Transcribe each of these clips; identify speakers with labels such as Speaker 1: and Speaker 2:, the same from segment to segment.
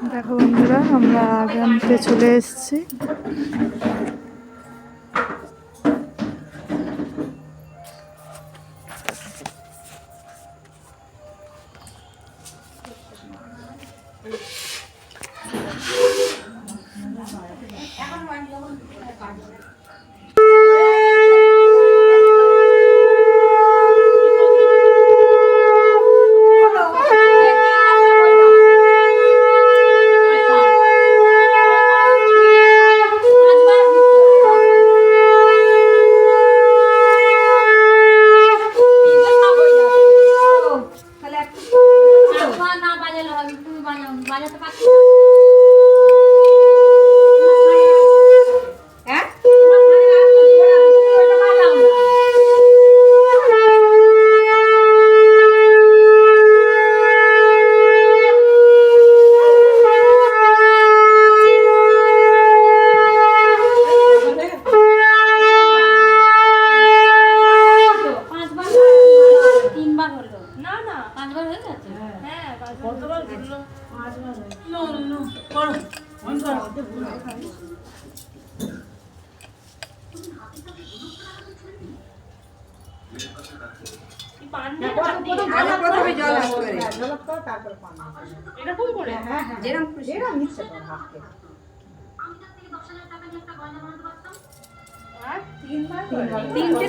Speaker 1: দেখো বন্ধুরা, আমরা আগে আনতে চলে এসেছি।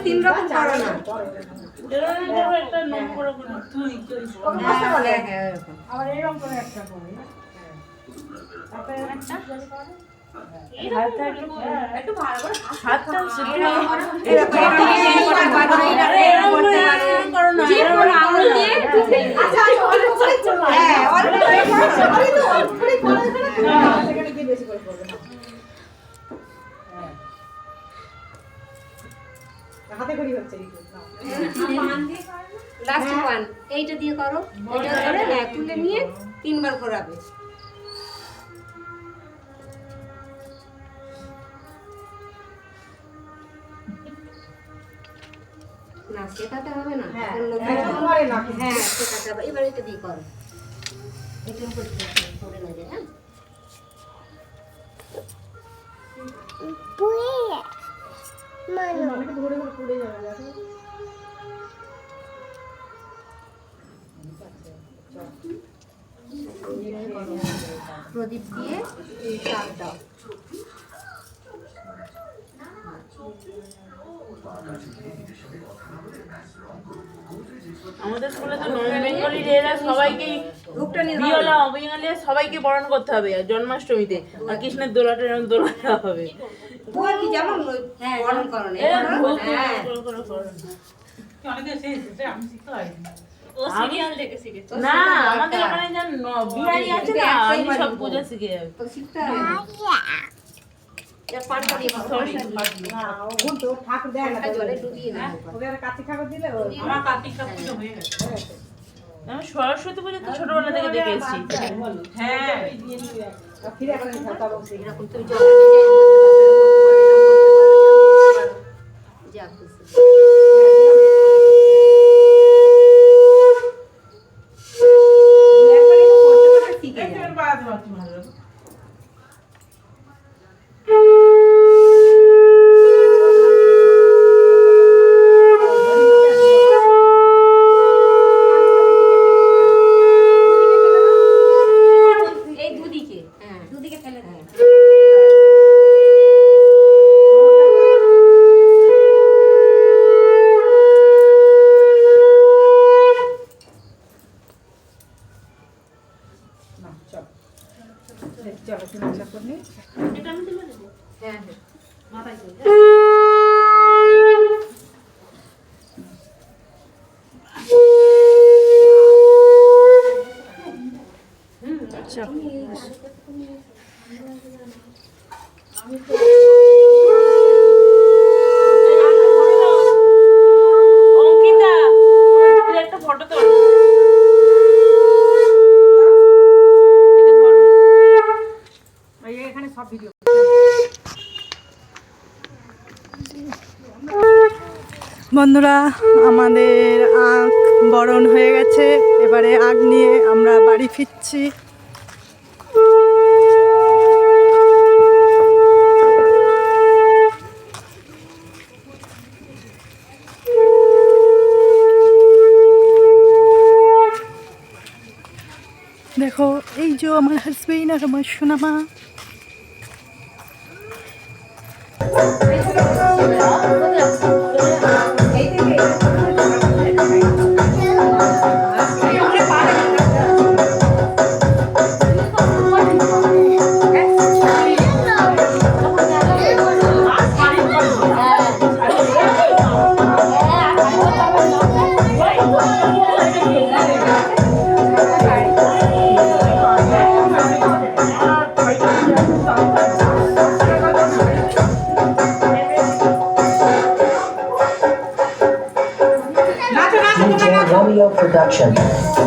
Speaker 2: তিন রকম করো না, আবার এরকম করে একটা করো। একটু ভালো করে হাতটা হাতে করি হচ্ছে লাস্ট ওয়ান এইটা দিয়ে করো, এটা ধরে না তুলে নিয়ে তিনবার ঘোরাবে। না শেখাতে হবে না, হ্যাঁ শেখাতে হবে। এবার এটা দিয়ে করো, এটা করে না যায়। হ্যাঁ প্রদীপ দিয়ে চাপ দাও।
Speaker 3: আমাদের স্কুলে তো নন বেঙ্গলি এরা সবাইকে বিয়লা অবিঙ্গলিয়া সবাইকে বরণ করতে হবে জন্মাষ্টমীতে, আর কৃষ্ণের দোলাটা যেমন দোলাতে হবে।
Speaker 2: যেমন বরণ করো না,
Speaker 3: না আমাদের ওখানে যা বিহারি আছে না, আমি সব পূজা শিখে যাবে। আমি সরস্বতী পুজো তো ছোটবেলা থেকে দেখে এসেছি। হ্যাঁ অঙ্কিতা একটা ফটো তো
Speaker 2: এখানে সব ভিডিও।
Speaker 1: বন্ধুরা, আমাদের আখ বরণ হয়ে গেছে, এবারে আখ নিয়ে আমরা বাড়ি ফিরছি। দেখো এই যে আমার হাজবেন্ড আর আমার সোনামা।
Speaker 4: DJ Romeo Production.